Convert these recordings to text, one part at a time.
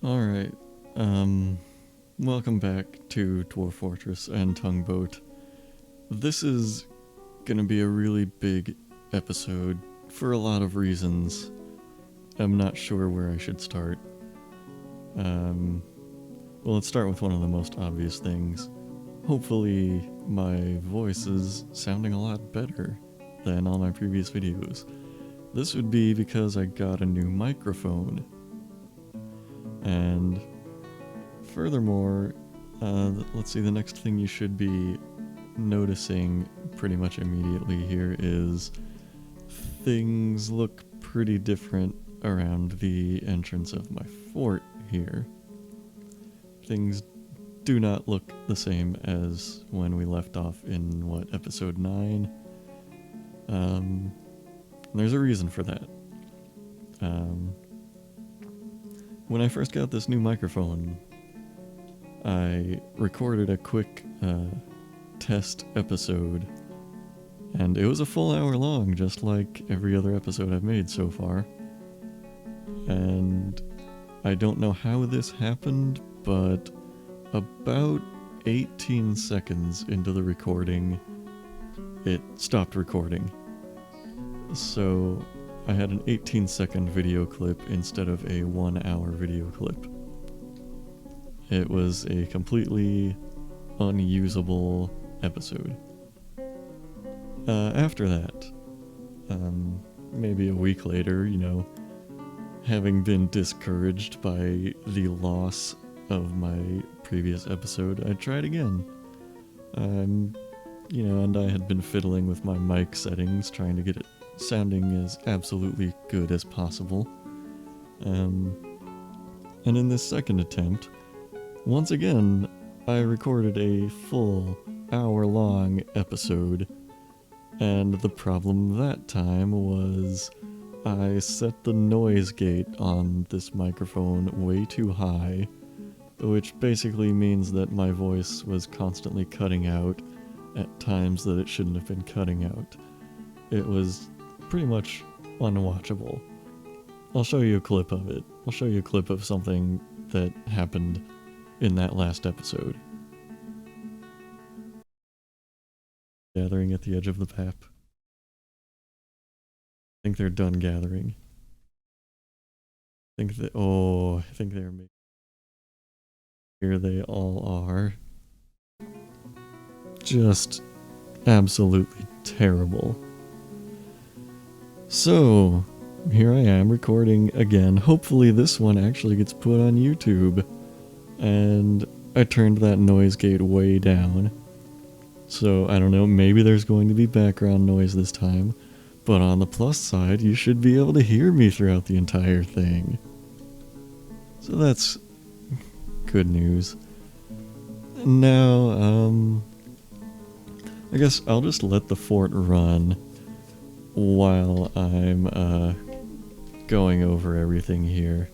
Alright, welcome back to Dwarf Fortress and Tugboat. This is gonna be a really big episode for a lot of reasons. I'm not sure where I should start. Well, let's start with one of the most obvious things. Hopefully my voice is sounding a lot better than all my previous videos. This would be because I got a new microphone. And furthermore, let's see, the next thing you should be noticing pretty much immediately here is things look pretty different around the entrance of my fort here. Things do not look the same as when we left off in, episode 9? There's a reason for that. When I first got this new microphone, I recorded a quick test episode, and it was a full hour long, just like every other episode I've made so far. And I don't know how this happened, but about 18 seconds into the recording, it stopped recording. So I had an 18-second video clip instead of a 1-hour video clip. It was a completely unusable episode. After that, maybe a week later, having been discouraged by the loss of my previous episode, I tried again. And I had been fiddling with my mic settings, trying to get it sounding as absolutely good as possible. And in this second attempt, once again, I recorded a full hour-long episode, and the problem that time was I set the noise gate on this microphone way too high, which basically means that my voice was constantly cutting out at times that it shouldn't have been cutting out. It was pretty much unwatchable. I'll show you a clip of it. I'll show you a clip of something that happened in that last episode. Gathering at the edge of the map. I think they're done gathering. I think they're making... Here they all are. Just absolutely terrible. So, here I am recording again. Hopefully this one actually gets put on YouTube. And I turned that noise gate way down. So, I don't know, maybe there's going to be background noise this time. But on the plus side, you should be able to hear me throughout the entire thing. So that's good news. Now, I guess I'll just let the fort run while I'm going over everything here.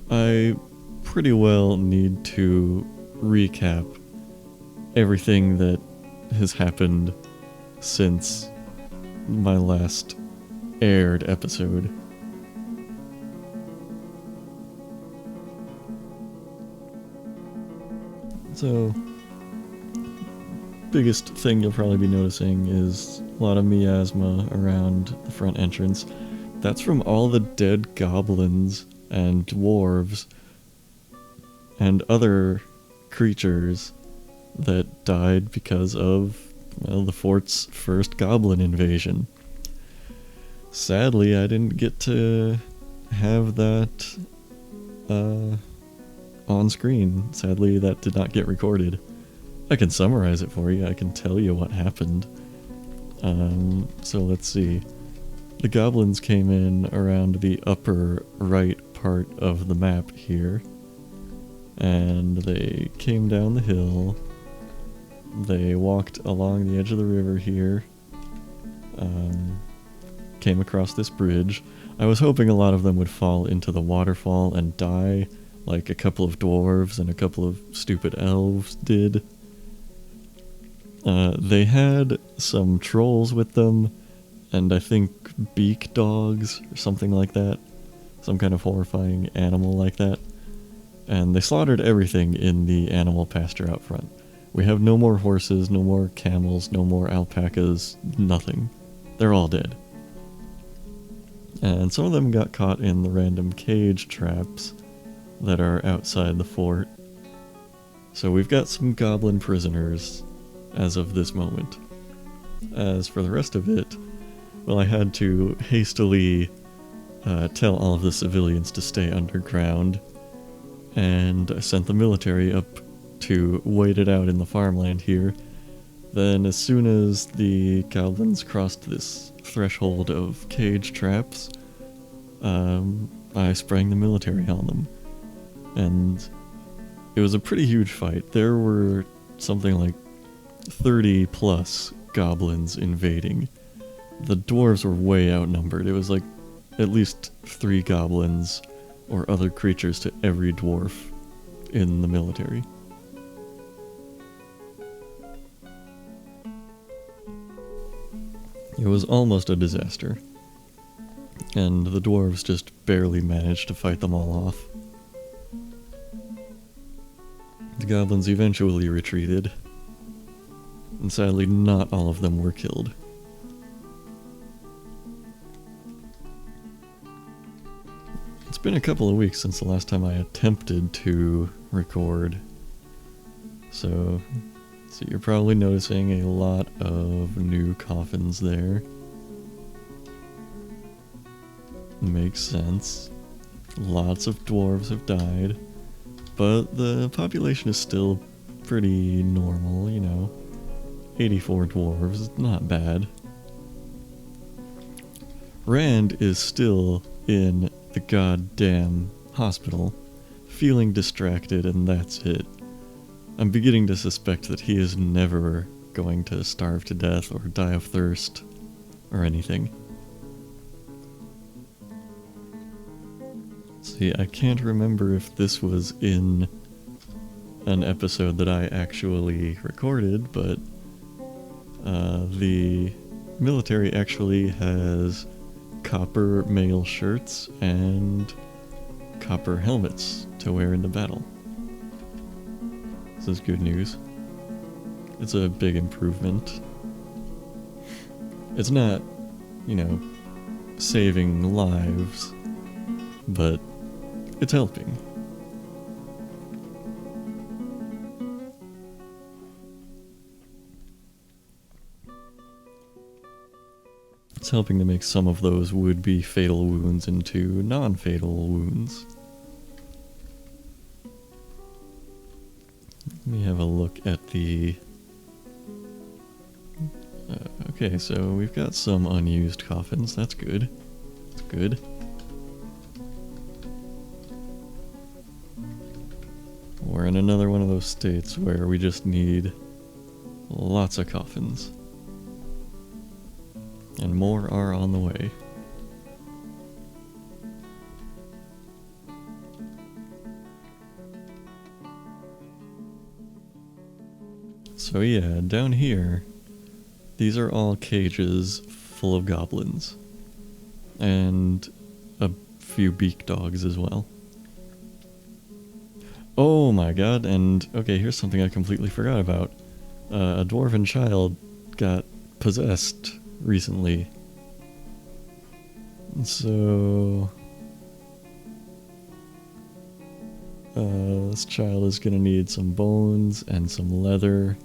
I pretty well need to recap everything that has happened since my last aired episode. So, biggest thing you'll probably be noticing is a lot of miasma around the front entrance. That's from all the dead goblins and dwarves and other creatures that died because of, the fort's first goblin invasion. Sadly, I didn't get to have that on screen. Sadly, that did not get recorded. I can summarize it for you. I can tell you what happened. So let's see. The goblins came in around the upper right part of the map here. And they came down the hill. They walked along the edge of the river here. Came across this bridge. I was hoping a lot of them would fall into the waterfall and die, like a couple of dwarves and a couple of stupid elves did. They had some trolls with them, and I think beak dogs, or something like that. Some kind of horrifying animal like that. and they slaughtered everything in the animal pasture out front. We have no more horses, no more camels, no more alpacas, nothing. They're all dead. And some of them got caught in the random cage traps that are outside the fort. So we've got some goblin prisoners as of this moment. As for the rest of it, well, I had to hastily tell all of the civilians to stay underground, and I sent the military up to wait it out in the farmland here. Then as soon as the goblins crossed this threshold of cage traps, I sprang the military on them. And it was a pretty huge fight. There were something like 30 plus goblins invading. The dwarves were way outnumbered. It was like at least 3 goblins or other creatures to every dwarf in the military. It was almost a disaster, and the dwarves just barely managed to fight them all off. The goblins eventually retreated, and sadly not all of them were killed. It's been a couple of weeks since the last time I attempted to record, so you're probably noticing a lot of new coffins there. Makes sense. Lots of dwarves have died, but the population is still pretty normal, you know. 84 dwarves, not bad. Rand is still in the goddamn hospital, feeling distracted, and that's it. I'm beginning to suspect that he is never going to starve to death or die of thirst or anything. See, I can't remember if this was in an episode that I actually recorded, but the military actually has copper mail shirts and copper helmets to wear into battle. This is good news. It's a big improvement. It's not, you know, saving lives, but it's helping. It's helping to make some of those would-be fatal wounds into non-fatal wounds. Let me have a look at the... okay, so we've got some unused coffins. That's good. That's good. We're in another one of those states where we just need lots of coffins. And more are on the way. So yeah, down here, these are all cages full of goblins. And a few beak dogs as well. Oh my god, and okay, here's something I completely forgot about. A dwarven child got possessed recently. So... this child is gonna need some bones and some leather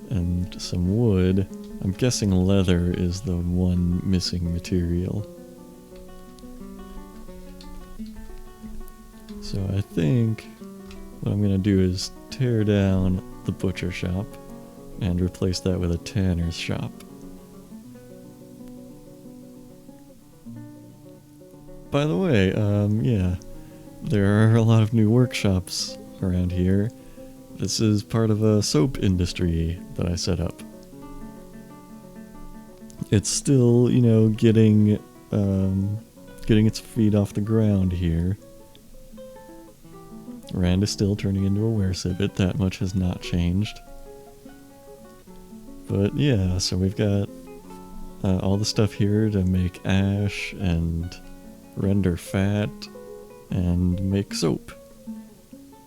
and some wood. I'm guessing leather is the one missing material. So I think what I'm gonna do is tear down the butcher shop and replace that with a tanner's shop. By the way, yeah, there are a lot of new workshops around here. This is part of a soap industry that I set up. It's still, you know, getting its feet off the ground here. Rand is still turning into a were-civet, that much has not changed. But yeah, so we've got all the stuff here to make ash and render fat and make soap.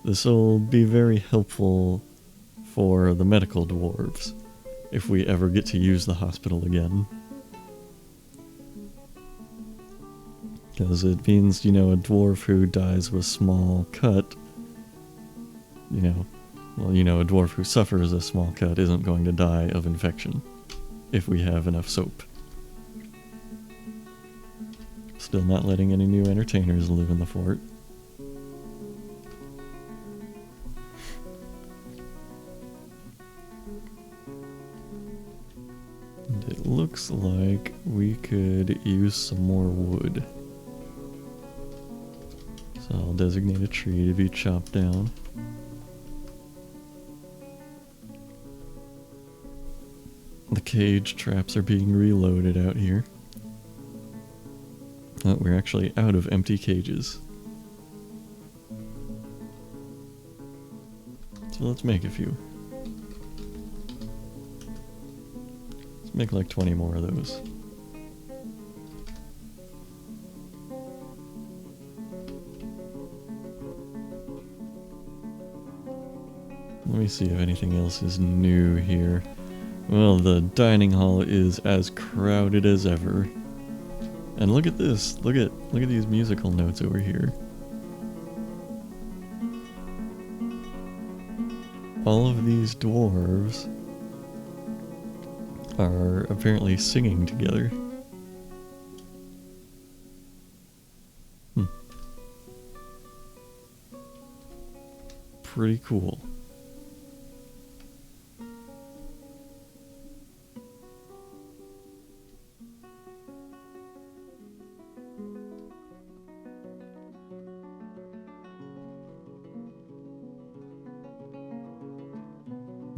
This will be very helpful for the medical dwarves if we ever get to use the hospital again. Because it means, a dwarf who dies with small cut, a dwarf who suffers a small cut isn't going to die of infection if we have enough soap. Still not letting any new entertainers live in the fort. And it looks like we could use some more wood. So I'll designate a tree to be chopped down. The cage traps are being reloaded out here. Oh, we're actually out of empty cages. So let's make a few. Let's make like 20 more of those. Let me see if anything else is new here. Well, the dining hall is as crowded as ever. And look at this. Look at these musical notes over here. All of these dwarves are apparently singing together. Pretty cool.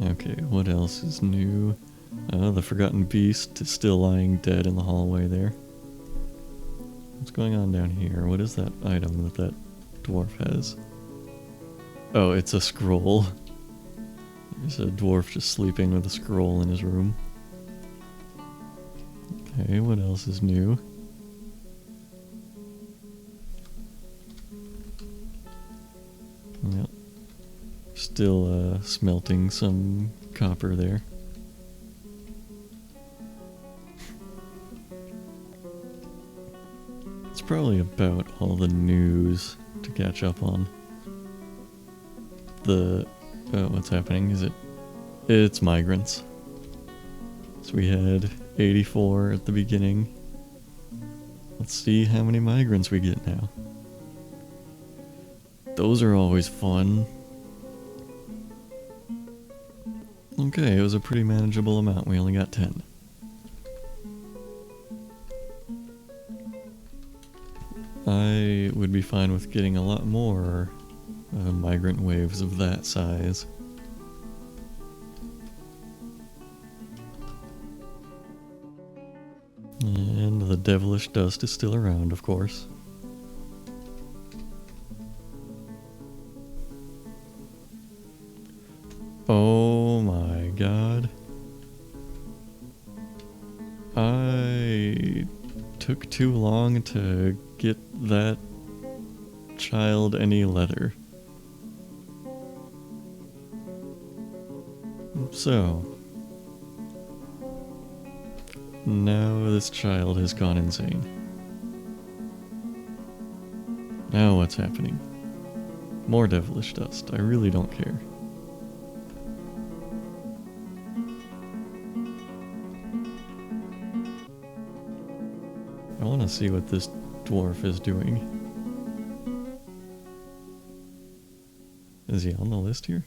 Okay, what else is new? The Forgotten Beast is still lying dead in the hallway there. What's going on down here? What is that item that dwarf has? Oh, it's a scroll. There's a dwarf just sleeping with a scroll in his room. Okay, what else is new? Yep. Still smelting some copper there. It's probably about all the news to catch up on. What's happening? It's migrants. So we had 84 at the beginning. Let's see how many migrants we get now. Those are always fun. Okay, it was a pretty manageable amount. We only got 10. I would be fine with getting a lot more migrant waves of that size. And the devilish dust is still around, of course. Oh my god. I took too long to get that child any leather. So, now this child has gone insane. Now what's happening? More devilish dust. I really don't care. I want to see what this dwarf is doing. Is he on the list here?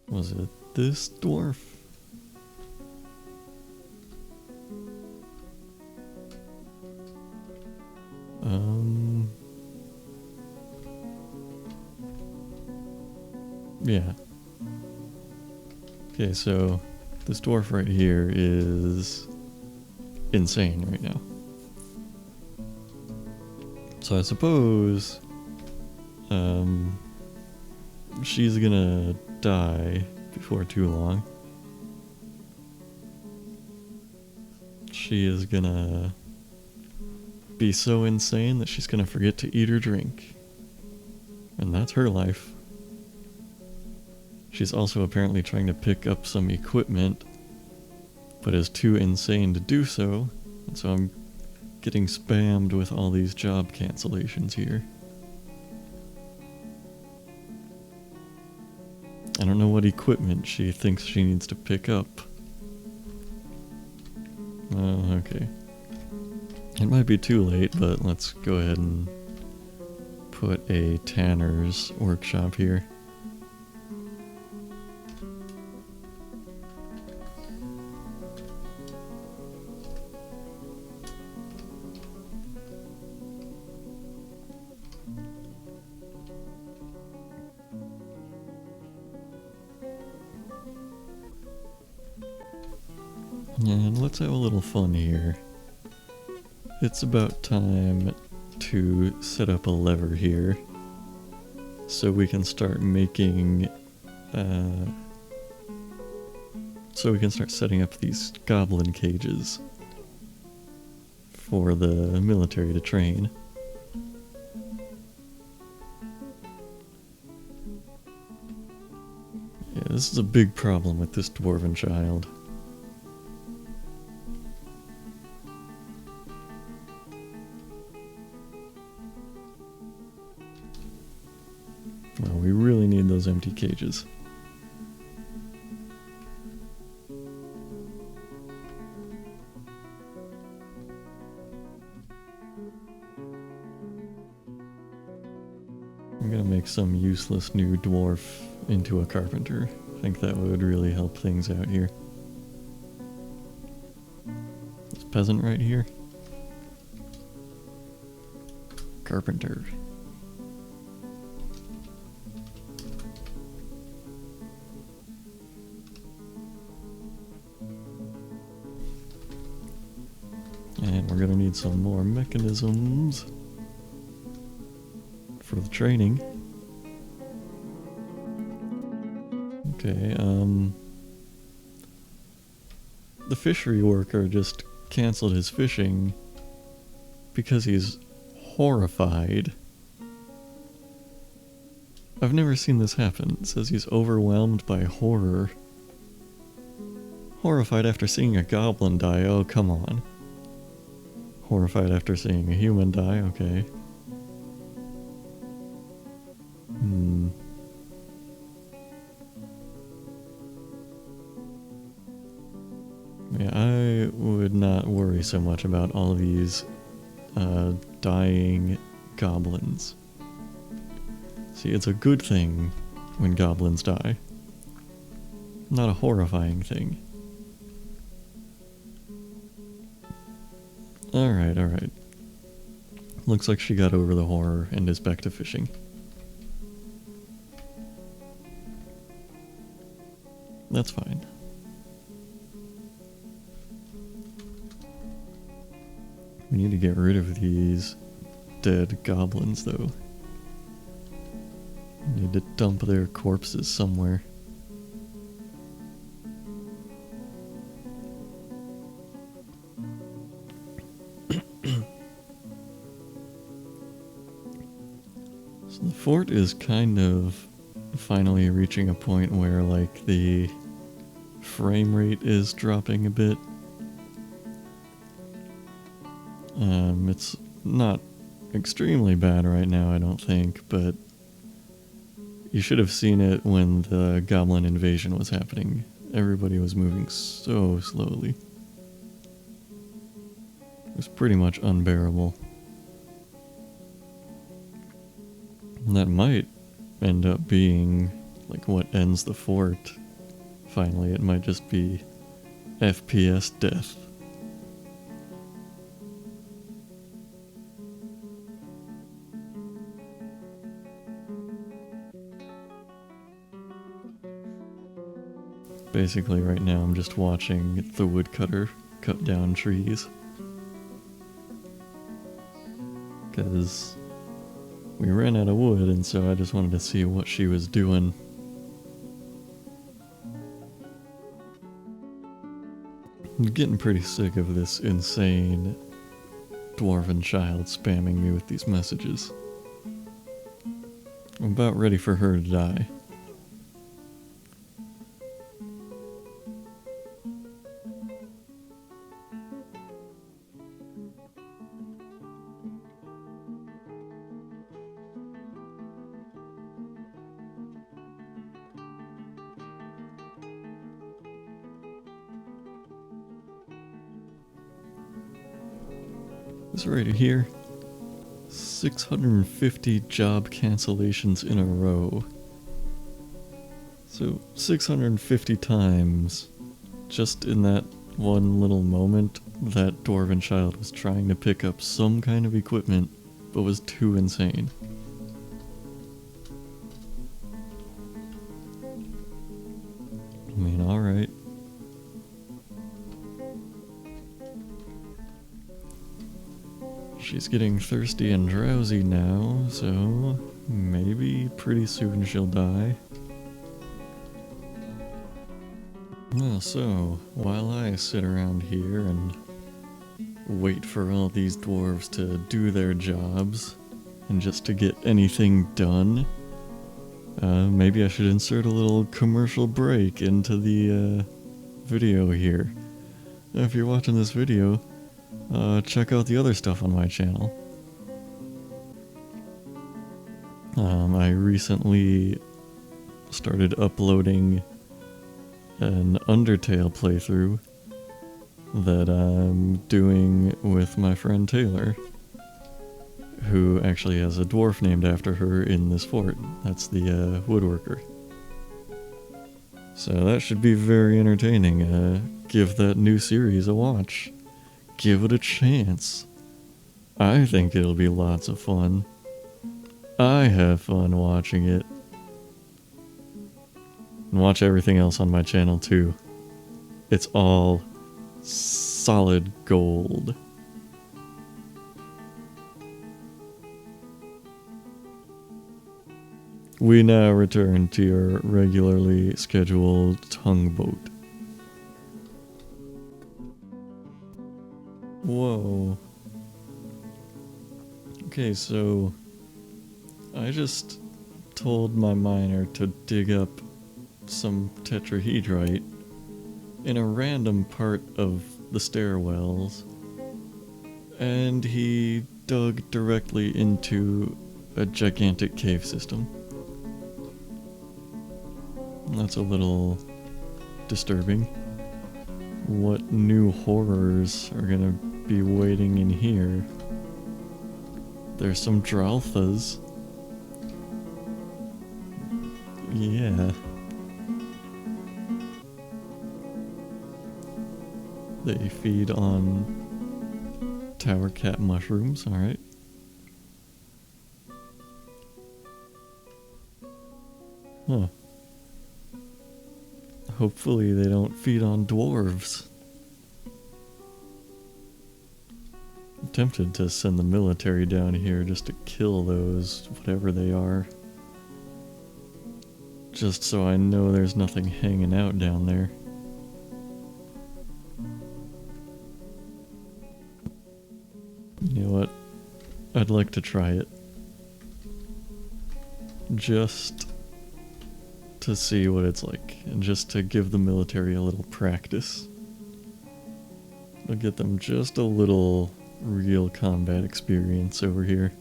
Was it this dwarf? Yeah. Okay, so this dwarf right here is insane right now. So I suppose she's gonna die before too long. she is gonna be so insane that she's gonna forget to eat or drink. And that's her life. She's also apparently trying to pick up some equipment, but is too insane to do so, and so I'm getting spammed with all these job cancellations here. I don't know what equipment she thinks she needs to pick up. Oh, okay. It might be too late, but let's go ahead and put a tanner's workshop here. And let's have a little fun here. It's about time to set up a lever here so we can start making so we can start setting up these goblin cages for the military to train. Yeah, this is a big problem with this dwarven child. Well, we really need those empty cages. I'm gonna make some useless new dwarf into a carpenter. I think that would really help things out here. This peasant right here. Carpenter. And we're gonna need some more mechanisms for the training. Okay, the fishery worker just canceled his fishing because he's horrified. I've never seen this happen. It says he's overwhelmed by horror. Horrified after seeing a goblin die, oh come on. Horrified after seeing a human die, okay. Yeah, I would not worry so much about all of these dying goblins. See, it's a good thing when goblins die. Not a horrifying thing. Alright, alright. Looks like she got over the horror and is back to fishing. That's fine. We need to get rid of these dead goblins, though. We need to dump their corpses somewhere. So the fort is kind of finally reaching a point where, like, the frame rate is dropping a bit. It's not extremely bad right now, I don't think, but you should have seen it when the goblin invasion was happening. Everybody was moving so slowly. It was pretty much unbearable. And that might end up being like what ends the fort. Finally, it might just be FPS death. Basically, right now I'm just watching the woodcutter cut down trees. Because we ran out of wood, and so I just wanted to see what she was doing. I'm getting pretty sick of this insane dwarven child spamming me with these messages. I'm about ready for her to die. This right here, 650 job cancellations in a row. So 650 times, just in that one little moment, that dwarven child was trying to pick up some kind of equipment, but was too insane. I mean, alright. She's getting thirsty and drowsy now, so maybe pretty soon she'll die. Well, so, while I sit around here and wait for all these dwarves to do their jobs, and just to get anything done, maybe I should insert a little commercial break into the video here. If you're watching this video, check out the other stuff on my channel. I recently started uploading an Undertale playthrough that I'm doing with my friend Taylor, who actually has a dwarf named after her in this fort. That's the woodworker. So that should be very entertaining. Give that new series a watch. Give it a chance. I think it'll be lots of fun. I have fun watching it. And watch everything else on my channel too. It's all solid gold. We now return to your regularly scheduled tongue boat. Whoa. Okay, so I just told my miner to dig up some tetrahedrite in a random part of the stairwells, and he dug directly into a gigantic cave system. That's a little disturbing. What new horrors are gonna be waiting in here? There's some Dralthas. Yeah. They feed on tower cat mushrooms, alright. Huh. Hopefully they don't feed on dwarves. I'm tempted to send the military down here just to kill those, whatever they are. Just so I know there's nothing hanging out down there. You know what? I'd like to try it. Just to see what it's like, and just to give the military a little practice. I'll get them just a little real combat experience over here.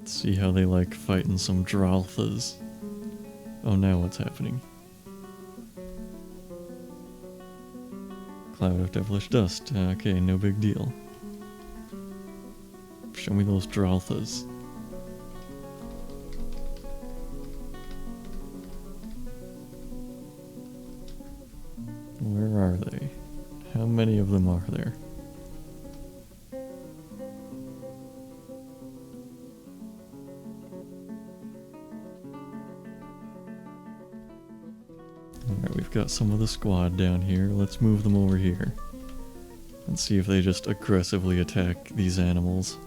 See how they like fighting some Dralthas. Oh, now what's happening? Cloud of devilish dust. Okay, no big deal. Show me those Dralthas. Where are they? How many of them are there? Alright, we've got some of the squad down here. Let's move them over here. And see if they just aggressively attack these animals.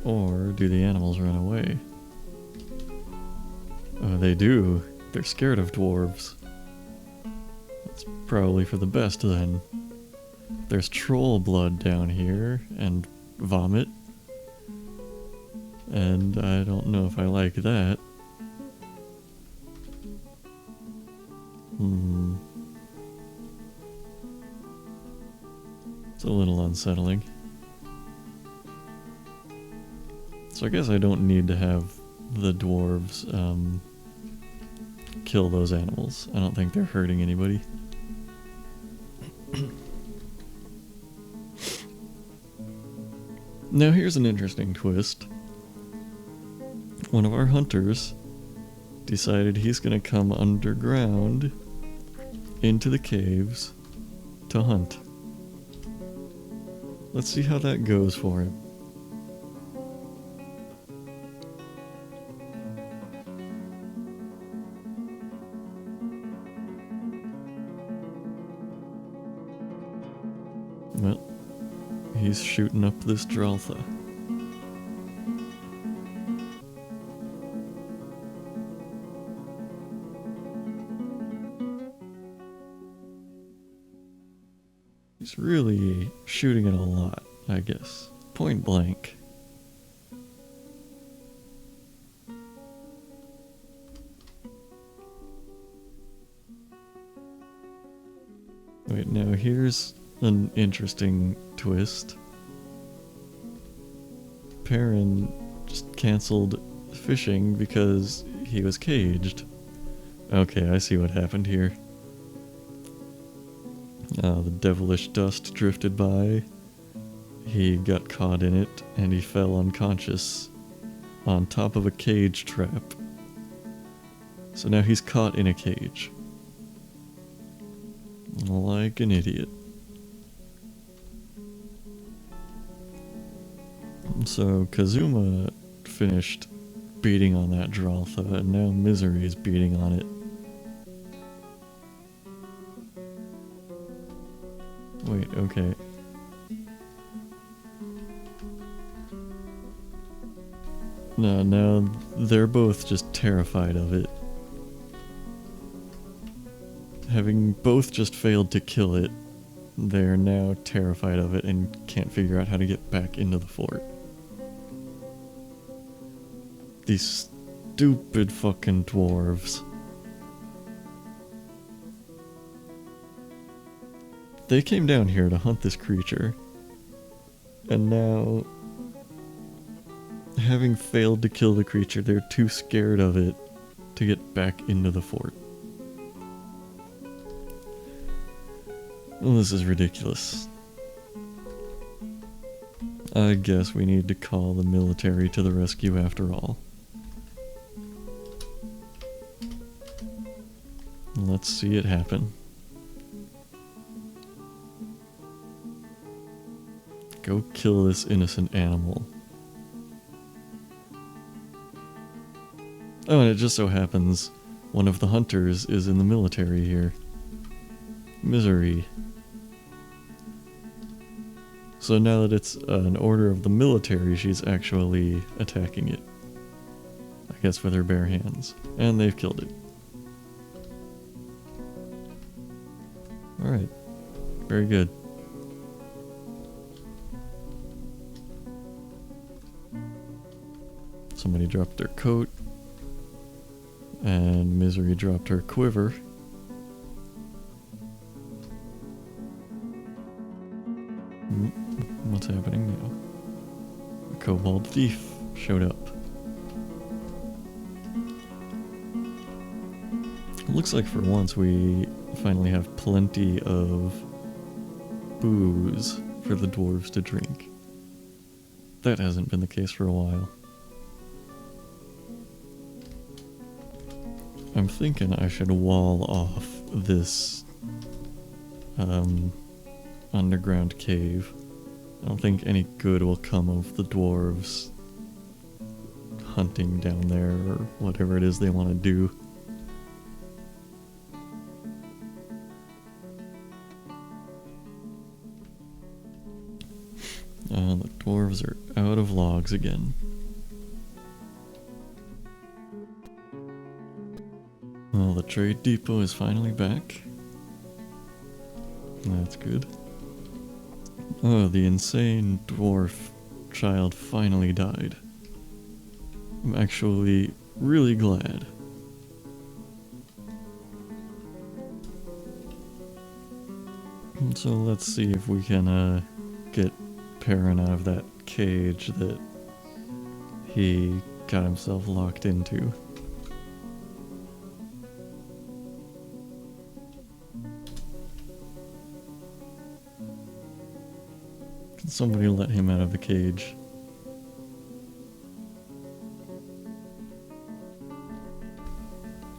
Or do the animals run away? they do. They're scared of dwarves. That's probably for the best then. There's troll blood down here, and vomit. And I don't know if I like that. It's a little unsettling. So I guess I don't need to have the dwarves kill those animals. I don't think they're hurting anybody. Now here's an interesting twist. One of our hunters decided he's gonna come underground into the caves to hunt. Let's see how that goes for him. Well, he's shooting up this Draltha. He's really shooting it a lot, I guess. Point blank. Wait, now here's an interesting twist. Perrin just canceled fishing because he was caged. Okay, I see what happened here. The devilish dust drifted by. He got caught in it, and he fell unconscious on top of a cage trap. So now he's caught in a cage. Like an idiot. So Kazuma finished beating on that Draltha, and now Misery is beating on it. Wait, okay. No, now they're both just terrified of it. Having both just failed to kill it, they're now terrified of it and can't figure out how to get back into the fort. These stupid fucking dwarves. They came down here to hunt this creature, and now, having failed to kill the creature, they're too scared of it to get back into the fort. Well, this is ridiculous. I guess we need to call the military to the rescue after all. Let's see it happen. Go kill this innocent animal. Oh, and it just so happens one of the hunters is in the military here. Misery. So now that it's an order of the military, she's actually attacking it. I guess with her bare hands. And they've killed it. Alright. Very good. Somebody dropped their coat. And Misery dropped her quiver. What's happening now? A kobold thief showed up. Looks like for once we finally have plenty of booze for the dwarves to drink. That hasn't been the case for a while. I'm thinking I should wall off this underground cave. I don't think any good will come of the dwarves hunting down there or whatever it is they want to do. The dwarves are out of logs again. Well, the trade depot is finally back. That's good. Oh, the insane dwarf child finally died. I'm actually really glad. So let's see if we can get Perrin out of that cage that he got himself locked into. Can somebody let him out of the cage?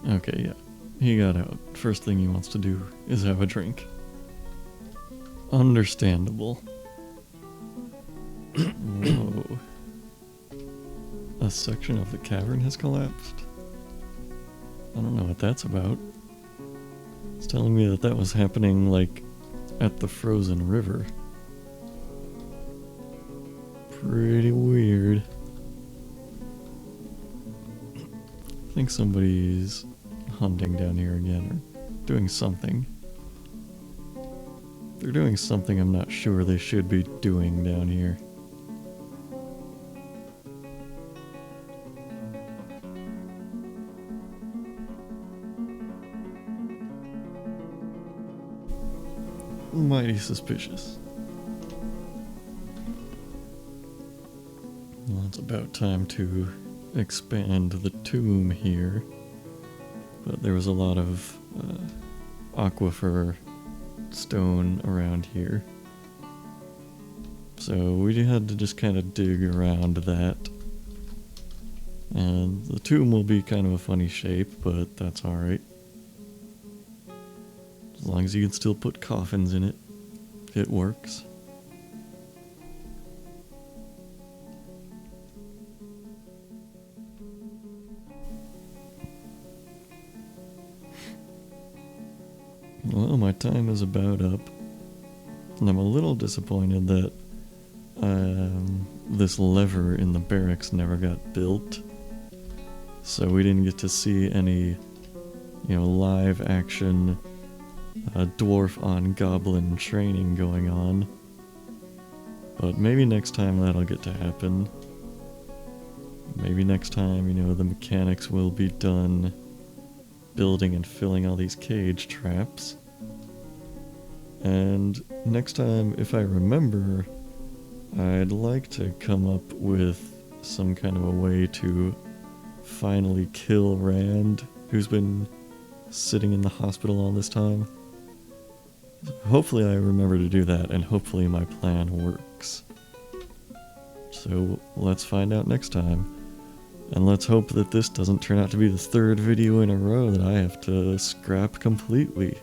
Okay, yeah. He got out. First thing he wants to do is have a drink. Understandable. Whoa. A section of the cavern has collapsed? I don't know what that's about. It's telling me that that was happening, like, at the frozen river. Pretty weird. I think somebody's hunting down here again, or doing something. If they're doing something I'm not sure they should be doing down here. Mighty suspicious. Well, it's about time to expand the tomb here. But there was a lot of aquifer stone around here. So we had to just kind of dig around that. And the tomb will be kind of a funny shape, but that's alright. As long as you can still put coffins in it, it works. Well, my time is about up, and I'm a little disappointed that this lever in the barracks never got built, so we didn't get to see any, live action dwarf on goblin training going on. But maybe next time that'll get to happen. Maybe next time, the mechanics will be done building and filling all these cage traps. And next time, if I remember, I'd like to come up with some kind of a way to finally kill Rand, who's been sitting in the hospital all this time. Hopefully I remember to do that, and hopefully my plan works. So let's find out next time. And let's hope that this doesn't turn out to be the third video in a row that I have to scrap completely.